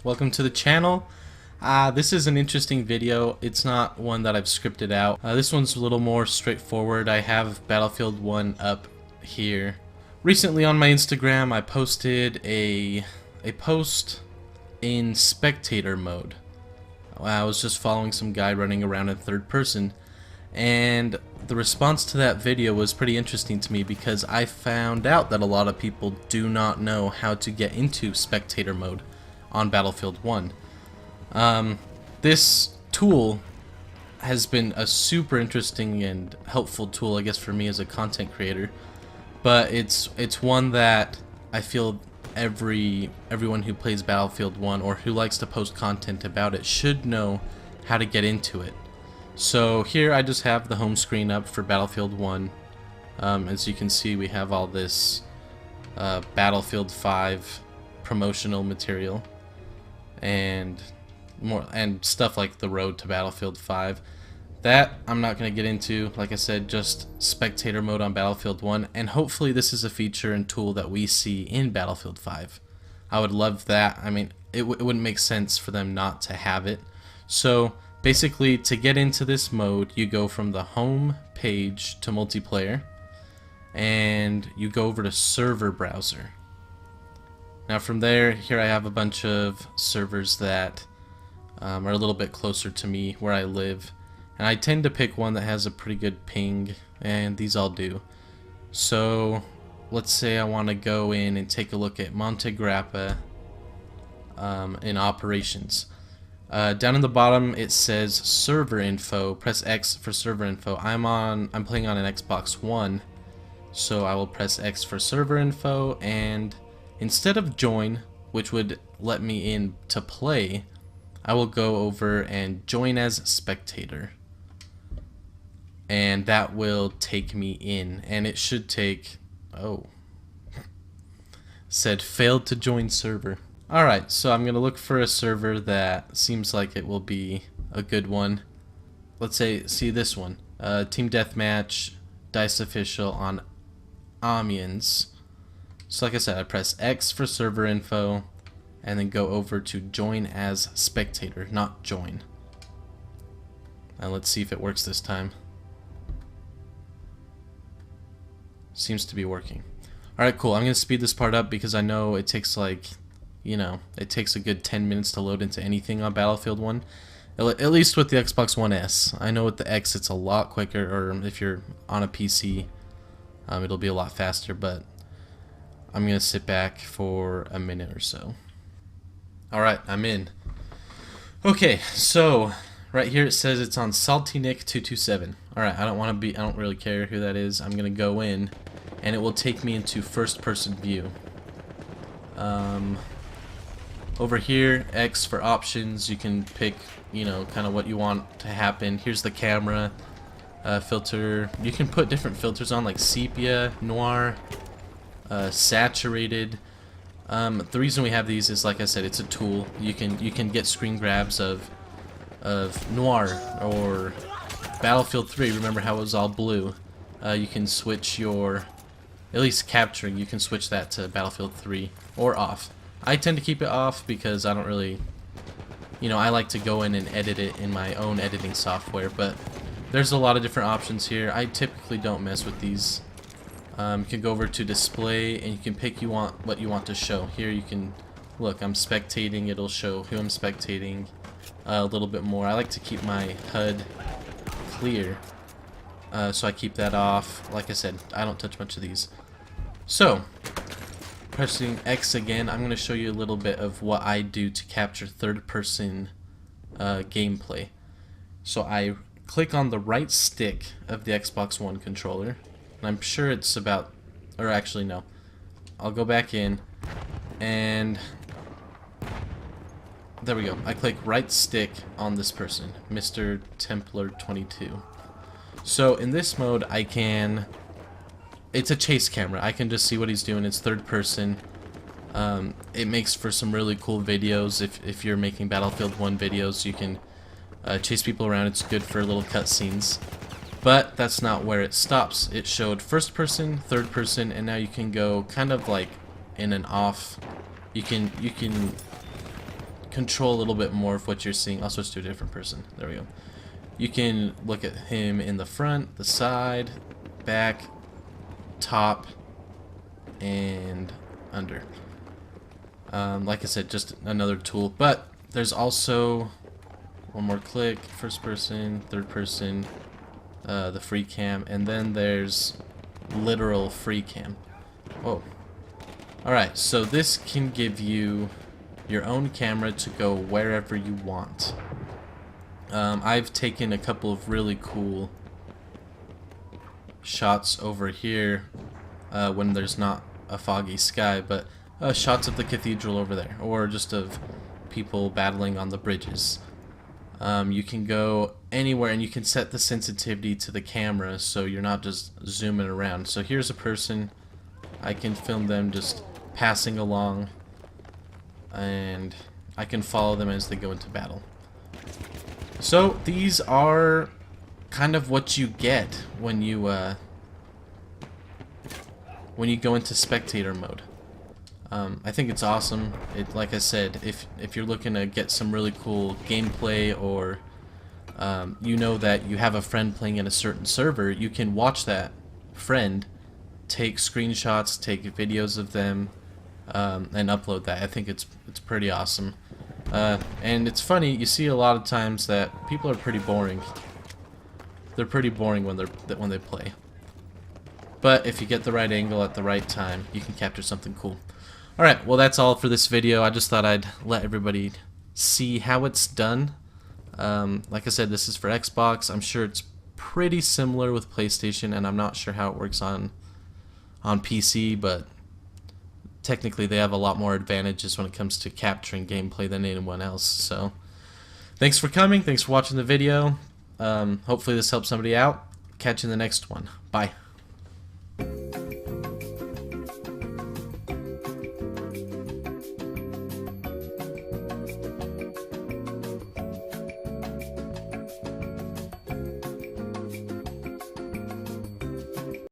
welcome to the channel. This is an interesting video. It's not one that I've scripted out. This one's a little more straightforward. I have Battlefield 1 up here. Recently on my Instagram I posted a post in Spectator Mode. I was just following some guy running around in third person, and the response to that video was pretty interesting to me because I found out that a lot of people do not know how to get into Spectator Mode on Battlefield 1. This tool has been a super interesting and helpful tool, I guess, for me as a content creator, but it's one that I feel everyone who plays Battlefield 1 or who likes to post content about it should know how to get into it. So here I just have the home screen up for Battlefield 1. As you can see, we have all this Battlefield 5 promotional material and stuff like the road to Battlefield 5. That I'm not going to get into. Like I said, just Spectator Mode on Battlefield 1, and hopefully this is a feature and tool that we see in Battlefield 5. I would love that. I mean, it wouldn't make sense for them not to have it. So basically, to get into this mode, you go from the home page to multiplayer, and you go over to server browser. Now from there, here I have a bunch of servers that are a little bit closer to me where I live, and I tend to pick one that has a pretty good ping, and these all do. So let's say I want to go in and take a look at Monte Grappa in operations. Down in the bottom it says server info. Press X for server info. I'm playing on an Xbox One, so I will press X for server info, and instead of join, which would let me in to play, I will go over and join as spectator, and that will take me in, and it should take, oh, said failed to join server. Alright, so I'm gonna look for a server that seems like it will be a good one. Let's see this one, Team Deathmatch, Dice Official on Amiens. So like I said, I press X for server info, and then go over to join as spectator, not join. And let's see if it works this time. Seems to be working. Alright, cool. I'm going to speed this part up because I know it takes it takes a good 10 minutes to load into anything on Battlefield 1. At least with the Xbox One S. I know with the X it's a lot quicker, or if you're on a PC, it'll be a lot faster, but I'm going to sit back for a minute or so. Alright, I'm in. Okay, so right here it says it's on Salty Nick 227. Alright, I don't really care who that is. I'm gonna go in, and it will take me into first person view. Over here, X for options, you can pick, kind of what you want to happen. Here's the camera filter. You can put different filters on, like sepia, noir, saturated. The reason we have these is, like I said, it's a tool. You can get screen grabs of noir or Battlefield 3. Remember how it was all blue? You can switch your, at least capturing, you can switch that to Battlefield 3 or off. I tend to keep it off because I don't really, I like to go in and edit it in my own editing software, but there's a lot of different options here. I typically don't mess with these. You can go over to display, and you can pick what you want to show. Here you can look, I'm spectating, it'll show who I'm spectating a little bit more. I like to keep my HUD clear, so I keep that off. Like I said, I don't touch much of these. So pressing X again, I'm going to show you a little bit of what I do to capture third person gameplay. So I click on the right stick of the Xbox One controller, and I'm sure it's about, or actually no, I'll go back in, and there we go. I click right stick on this person, Mr. Templar 22. So in this mode I can, it's a chase camera, I can just see what he's doing. It's third person. It makes for some really cool videos. If you're making Battlefield 1 videos, you can chase people around. It's good for little cutscenes. But that's not where it stops. It showed first person, third person, and now you can go kind of like in an off. You can control a little bit more of what you're seeing. I'll switch to a different person. There we go. You can look at him in the front, the side, back, top, and under. Like I said, just another tool. But there's also one more click, first person, third person, the free cam, and then there's literal free cam. Whoa. Alright, so this can give you your own camera to go wherever you want. I've taken a couple of really cool shots over here when there's not a foggy sky, but shots of the cathedral over there, or just of people battling on the bridges. You can go anywhere, and you can set the sensitivity to the camera so you're not just zooming around. So here's a person. I can film them just passing along, and I can follow them as they go into battle. So these are kind of what you get when you go into spectator mode. I think it's awesome. Like I said, if you're looking to get some really cool gameplay, or you know that you have a friend playing in a certain server, you can watch that friend, take screenshots, take videos of them, and upload that. I think it's pretty awesome. And it's funny, you see a lot of times that people are pretty boring. They're pretty boring when they play. But if you get the right angle at the right time, you can capture something cool. Alright, well that's all for this video. I just thought I'd let everybody see how it's done. Like I said, this is for Xbox. I'm sure it's pretty similar with PlayStation, and I'm not sure how it works on PC, but technically they have a lot more advantages when it comes to capturing gameplay than anyone else. So thanks for coming, thanks for watching the video. Hopefully this helps somebody out. Catch you in the next one. Bye.